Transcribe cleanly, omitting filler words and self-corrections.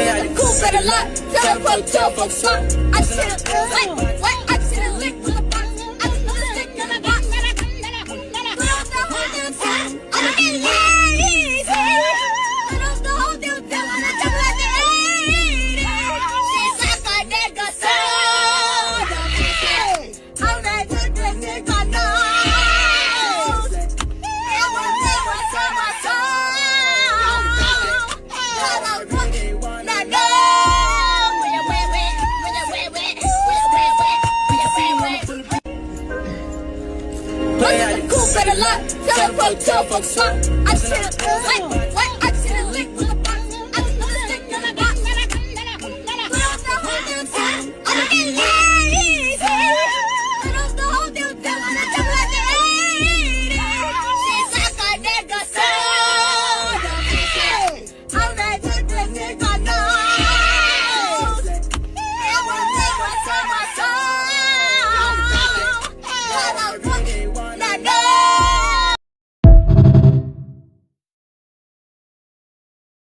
the cool better lot. Tell folks swap. I should've what? I should've licked with the box. I should've licked in the box. Put on the whole damn time. I'm getting lazy. Put on the whole damn time. I'm just like the 80s. She's like my nigga soul. I'm ready to get nigga nose. It was what's on my soul. Cause I'm looking, not know. Cool better lot. Tell folks swap. I should've